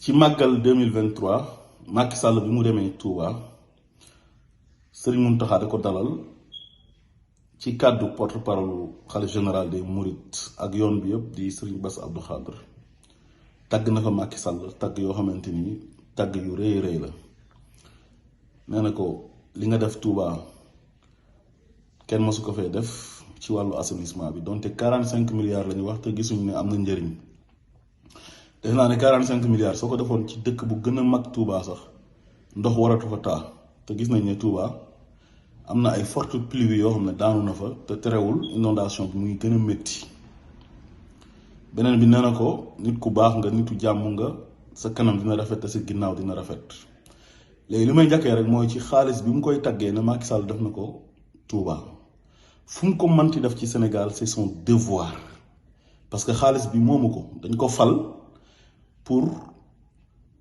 ci Magal 2023 Macky Sall bi mu demee Touba Serigne Mountakha da ko dalal ci cadre porte-parole khalife général des Mourides ak yoon bi yëpp di Serigne Bass Abdou Khadre tagg na fa Macky Sall tagg yoo xamante ni tagg yu rëy rëy la nee na ko li nga def Touba kenn mosu ko fee def ci wàllu assainissement bi donte 45 milliards la ñu wax te gisuñu ne am na njëriñ def naa ne 45 milliards soo ko defoon ci dëkk bu gën a mag Touba sax ndox waratu fa taa te gis nañ ne Touba am na ay forte pluie yoo xam ne daanu na fa te terewul inondation bi muy gën a métti beneen bi nee na ko nit ku baax nga nitu jàmm nga sa kanam dina rafet te sa ginnaaw dina rafet léegi li may njëkkee rek mooy ci xaalis bi mu koy taggee ne Macky Sall def na ko Touba fu mu ko manti def ci Sénégal c'est son devoir parce que xaalis bi moomu ko dañ ko fal pour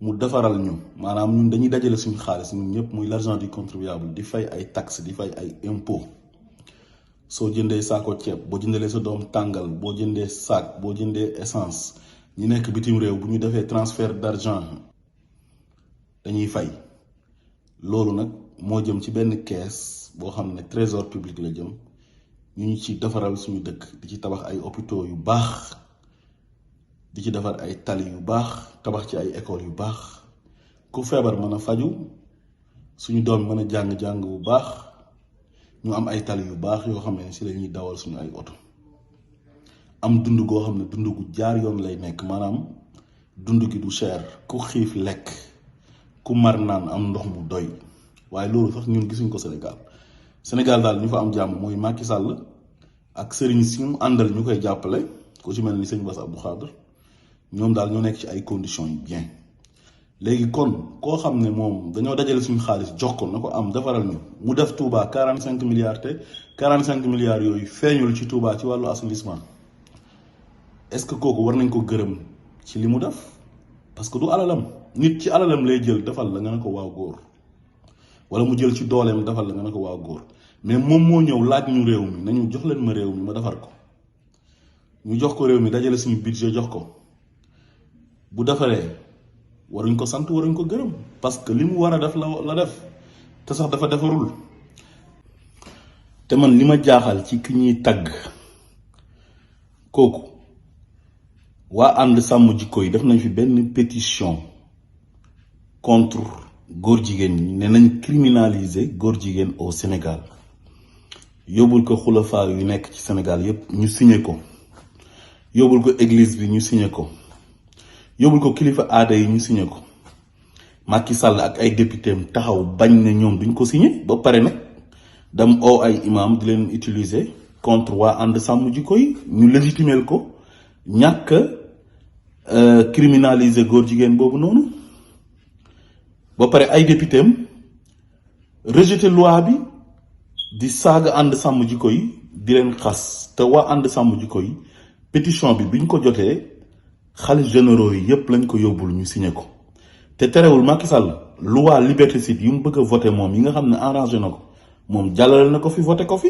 mu defaral ñu maanaam ñun dañuy dajale suñu xaalis ñun ñëpp muy l'argent du contribuable di fay ay taxes di fay ay impôts soo jëndee saako ceeb boo jëndalee sa doom tàngal boo jëndee sac boo jëndee essence ñi nekk bitim réew bu ñu defee transfert d'argent dañuy fay loolu nag moo jëm ci benn caisse boo xam ne trésor public la jëm ñu ci defaral suñu dëkk di ci tabax ay hôpitaux yu baax di ci defar ay tali yu baax tabax ci ay écoles yu baax ku feebar mën a faju suñu doom mën a jàng-jàng bu baax ñu am ay tali yu baax yoo xam ne si lañuy dawal suñu ay oto am dund goo xam ne dund gu jaar yoon lay nekk maanaam dund gi du cher ku xiif lekk ku mar naan am ndox mu doy waaye loolu sax ñun gisuñ ko Sénégal daal ñu fa am jàmm mooy Macky Sall ak sëriñ si mu àndal ñu koy jàppale ku ci mel ni sëñ Bass Abdou Khadre ñoom daal ñoo nekk ci ay conditions yu bien léegi kon koo xam ne moom dañoo dajale suñu xaalis jox ko na ko am defaral ñu mu def Touba 45 milliards te 45 milliards yooyu feeñul ci Touba ci wàllu assainissement est-ce que kooku war nañ ko gërëm ci li mu def parce que du alalam nit ci alalam lay jël defal la nga ne ko waaw góor wala mu jël ci dooleem defal la nga ne ko waaw góor mais moom moo ñëw laaj ñu réew mi nañu jox leen ma réew mi ma defar ko ñu jox ko réew mi dajale suñu budget jox ko bu defaree waruñ ko sant waruñ ko gërëm parce que li mu war a def la def te sax dafa defarul te man li ma jaaxal ci ki ñuy tagg kooku waa ànd sàmm jikko yi def nañ fi benn pétition contre góor jigéen ñi ne nañ criminaliser góor jigéen au Sénégal yóbbul ko xulafaa yu nekk ci Sénégal yépp ñu signé ko yóbbul ko église bi ñu signé ko yóbbul ko kilifa aada yi ñu signé ko Macky Sall ak ay députéem taxaw bañ ne ñoom duñ ko signé ba pare nag dem oo ay imam di leen utiliser contre waa ànd sàmm jikko yi ñu légitimer ko ñàkk criminaliser góor jigéen boobu noonu ba pare ay députéem rejeter loi bi di saaga ànd sàmm jikko yi di leen xas te waa ànd sàmm jikko yi pétition bi biñ ko jotee xalif généraux yi yépp lañ ko yóbbul ñu signé ko te terewul Macky Sall loi liberticide yu mu bëgg a voté moom yi nga xam ne arrangé na ko moom jàllale na ko fi voté ko fi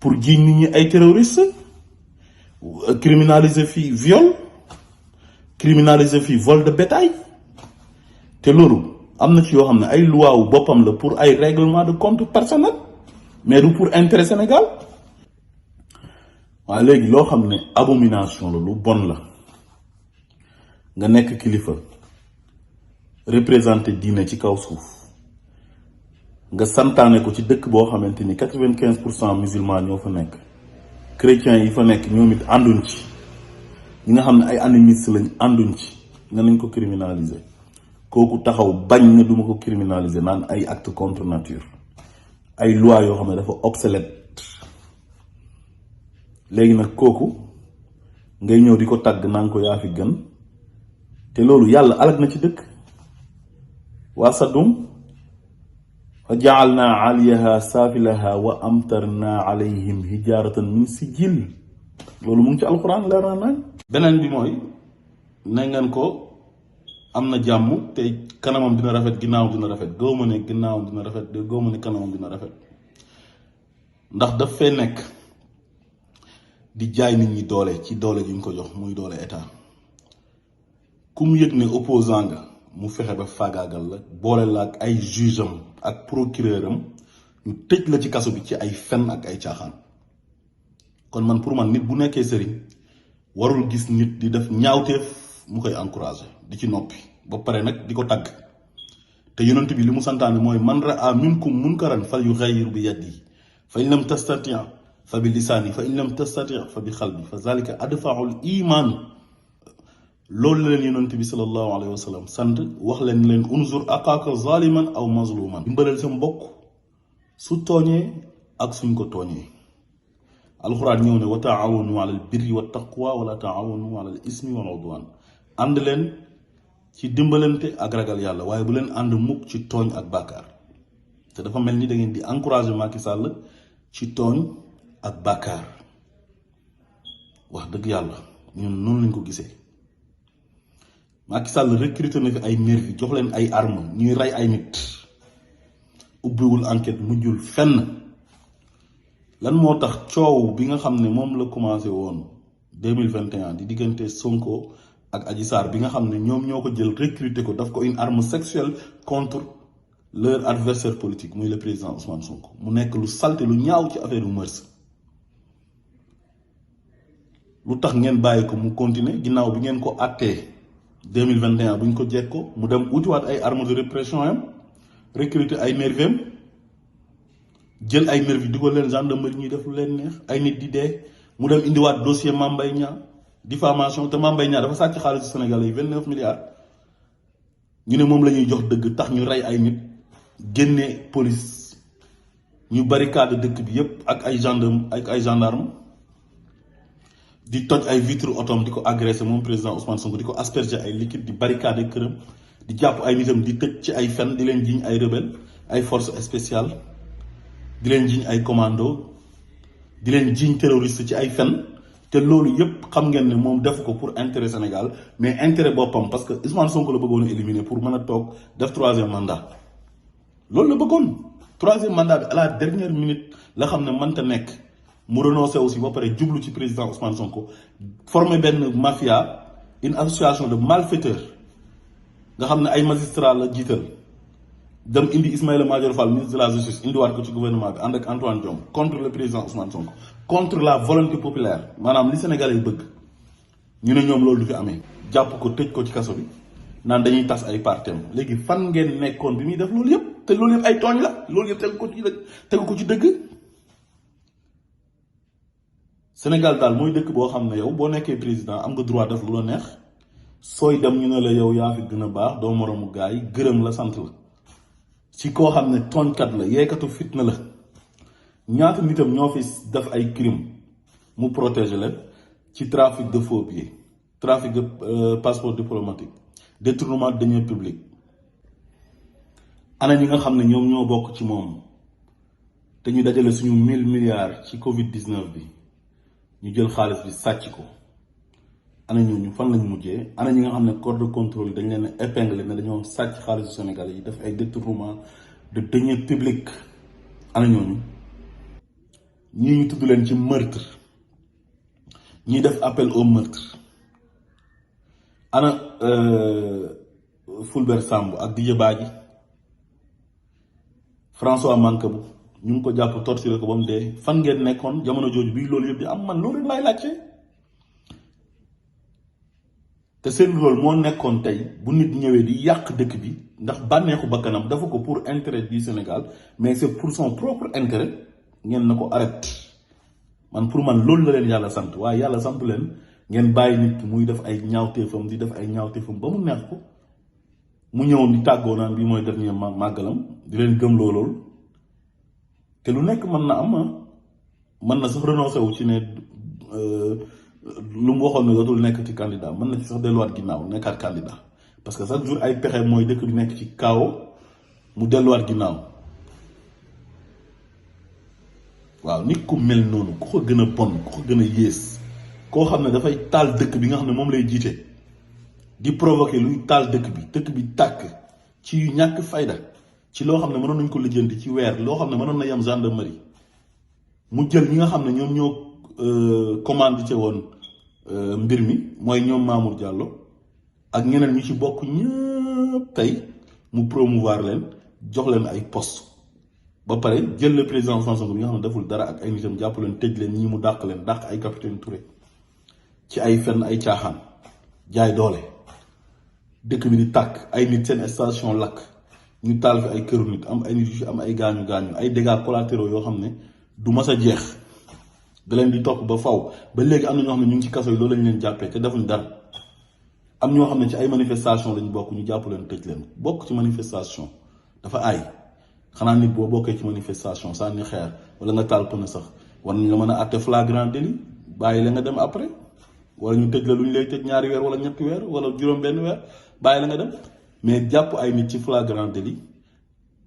pour jiiñ nit ñi ay terroriste criminaliser fi viol criminaliser fi vol de bétail te loolu am na ci yoo xam ne ay loi wu boppam la pour ay règlement de compte personnel mais du pour intérêt Sénégal waaye léegi loo xam ne abomination la lu bon la nga nekk kilifa représenté diine ci kaw suuf nga santaane ko ci dëkk boo xamante ni 95% musulmans ñoo fa nekk chrétiens yi fa nekk ñoom it ànduñ ci ñi nga xam ne ay animistes lañ ànduñ ci nga nañ ko criminaliser kooku taxaw bañ na duma ko criminaliser naan ay acte contre nature ay loi yoo xam ne dafa obsolète léegi nag kooku ngay ñëw di ko tàgg naan ko yaa fi gën te loolu yàlla alag na ci dëkk waa Sadum fa ja'alna 'aliyaha safilaha wa amtarna 'alayhim hijaratan min sijil loolu mu ngi ci alquran leer na nañ beneen bi mooy ne ngeen ko am na jàmm te kanamam dina rafet ginnaawam dina rafet gëwma ne ginnaawam dina rafet de gëwma ne kanamam dina rafet ndax daf fee nekk di jaay nit ñi doole ci doole ji ñu ko jox muy doole état ku mu yëg ne opposant nga mu fexe ba faagaagal la boole la ak ay juge am ak procureur am ñu tëj la ci kaso bi ci ay fen ak ay caaxaan. kon man pour man nit bu nekkee sëriñ warul gis nit di def ñaawteef mu koy encouragé di ci noppi ba pare nag di ko tàgg te yonent bi li mu santaane mooy man raa minkum munkaran fal yughayyir bi yadihi fa in lam tastati fa bi lisaani fa in lam tastati fa bi xalbi fa zalika adfaul iman. loolu la leen yonent bi sallallahu alayhi wa sallam sant wax leen unzur aqaaka zaliman aw mazluman dimbalal sa mbokk su tooñee ak suñ ko tooñee. alxuraan ñëw ne wa taawanu ala al birri wa taqwa wala taawanu ala al ismi wal udwan ànd leen ci dimbalante ak ragal yàlla waaye bu leen ànd mukk ci tooñ ak bàkkaar. te dafa mel ni da ngeen di encourager Macky Sall ci tooñ ak bàkkaar wax dëgg yàlla ñun noonu lañ ko gisee. Macky Sall recruté na fi ay nervi jox leen ay armes ñuy rey ay nit ubbiwul enquête mujjul fenn. lan moo tax coow bi nga xam ne moom la commencé woon 2021 di diggante Sonko ak Adji Sarr bi nga xam ne ñoom ñoo ko jël recruter ko daf ko une arme sexuelle contre leur adversaire politique muy le président Ousmane Sonko mu nekk lu salte lu ñaaw ci affaire yu mœurs. lu tax ngeen bàyyi ko mu continuer ginnaaw bi ngeen ko àttee 2021 bu ñu ko jekko mu dem utiwaat ay armes de répression yam recruter ay nervem jël ay nervi dugal leen gendarmerie ñuy def lu leen neex ay nit di dee mu dem indiwaat dossier Mame Mbaye Niang diffamation te Mame Mbaye Niang dafa sàcc xaalisu Sénégal yi 29 milliards ñu ne moom la ñuy jox dëgg tax ñu rey ay nit génne police ñu barricade dëkk bi yépp ak ay gendarme di toj ay vitre otom di ko agressé moom président Ousmane Sonko di ko asperger ay liquide di barricade këram di jàpp ay nitam di tëj ci ay fen di leen jiiñ ay rebelle ay force spéciale di leen jiiñ ay commando di leen jiiñ terroriste ci ay fen te loolu yépp xam ngeen ne moom def ko pour intérêt Sénégal mais intérêt boppam parce que Ousmane Sonko la bëggoon a éliminer pour mën a toog def 3e mandat. loolu la bëggoon 3e mandat bi à la dernière minute la xam ne mënta nekk mu renoncé aussi ba pare jublu ci président Ousmane Sonko formé benn mafia une association de malfaiteurs nga xam ne ay magistrats la jiital. dem indi Ismaïla Madior Fall ministre de la justice indiwaat ko ci gouvernement bi ànd ak Antoine Diome contre le président Ousmane Sonko contre la volonté populaire maanaam li Sénégalais yi bëgg ñu ne ñoom loolu du fi amee. jàpp ko tëj ko ci kaso bi naan dañuy tas ay partem léegi fan ngeen nekkoon bi muy def loolu yëpp te loolu yëpp ay tooñ la loolu yëpp tegu ko ci dëgg. Sénégal daal mooy dëkk boo xam ne yow boo nekkee président am nga droit def lu la neex sooy dem ñu ne la yow yaa fi gën a baax doo moroomu gars yi gërëm la sant la. ci koo xam ne tooñkat la yeekatu fitna la ñaata nitam ñoo fi def ay crime mu protéger leen ci trafic de faux billets trafic de passeport diplomatique détournement de deniers publics. ana ñi nga xam ne ñoom ñoo bokk ci moom te ñu dajale suñu 1000 milliards ci Covid 19 bi ñu jël xaalis bi sàcc ko ana ñooñu fan lañ mujjee ana ñi nga xam ne corps de contrôle dañ leen a épinglé ne dañoo sàcc xaalisu Sénégal yi def ay détournement de deniers publics ana ñooñu ñii ñu tudd leen ci meurtre ñii def appel au meurtre ana Fulbert Sambou ak Yb Macdi François Mancabou ñu ngi ko jàpp torturé ko ba mu dee fan ngeen nekkoon jamono jooju bii loolu yëpp di am man loolu rek laay laajte. te seen rôle moo nekkoon tey bu nit ñëwee di yàq dëkk bi ndax bànneexu bakkanam dafa ko pour intérêt du Sénégal mais c'est pour son propre intérêt ngeen na ko arrête man pour man loolu la leen yàlla sant waaye yàlla sant leen ngeen bàyyi nit muy def ay ñaawteefam di def ay ñaawteefam ba mu neex ko mu ñëw di tàggoo naan bi mooy dernier màggalam di leen gëm loolu te lu nekk mën na am mën na sax renoncé wu ci ne lu mu waxoon ne dootul nekk ci candidat mën na ci sax delluwaat ginnaaw nekkaat candidat parce que chaque jour ay pexe mooy dëkk bi nekk ci kaw mu delluwaat ginnaaw. waaw nit ku mel noonu ku ko gën a bon ku ko gën a yées koo xam ne dafay taal dëkk bi nga xam ne moom lay jiite di provoquer luy taal dëkk bi tàkk ci yu ñàkk fayda ci loo xam ne mënoon nañ ko lijjanti ci weer loo xam ne mënoon na yem gendarmerie mu jël ñi nga xam ne ñoom ñoo commandité woon mbir mi mooy ñoom Mamour Diallo ak ñeneen ñi ci bokk ñëpp tey mu promouvoir leen jox leen ay poste ba pare jël le président Ousmane Sonko bi nga xam ne deful dara ak ay nitam jàpp leen tëj leen ñi mu dàq leen dàq ay capitaine Touré ci ay fenn ay caaxaan jaay doole dëkk bi di tàkk ay nit seen station lakk ñu taal fi ay këru nit am ay nit yu fi am ay gaañu gaañu ay dégâts collatéraux yoo xam ne du mas a jeex da leen di topp ba faw ba léegi am na ñoo xam ne ñu ngi ci kaso yi loolu lañ leen jàppee te defuñ dara am ñoo xam ne ci ay manifestation lañ bokk ñu jàpp leen tëj leen bokk ci manifestation dafa aay xanaa nit boo bokkee ci manifestation sànni xeer wala nga taal pëna sax war nañ la mën a àtte flagrant délit bàyyi la nga dem après wala ñu tëj la lu ñu lay tëj 2 weer wala 3 weer wala juróom-benn weer bàyyi la nga dem mais jàpp ay nit ci flagrant délit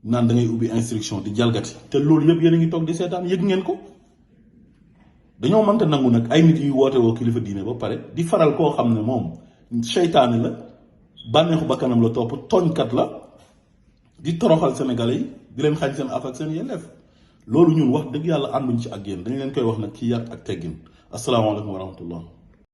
naan da ngay ubbi instruction di jalgati te loolu yëpp yéen a ngi toog di seetaan yëg ngeen ko dañoo mënta nangu nag ay nit yuy woote woo kilifa diine ba pare di faral koo xam ne moom seytaane la bànneexu bakkanam la topp tooñkat la di toroxal sénégalais yi di leen xañ seen af ak seen yelleef loolu ñun wax dëgg yàlla ànduñ ci ak yéen dañ leen koy wax nag ci yar ak teggin asalaamaaleykum wa rahmatullah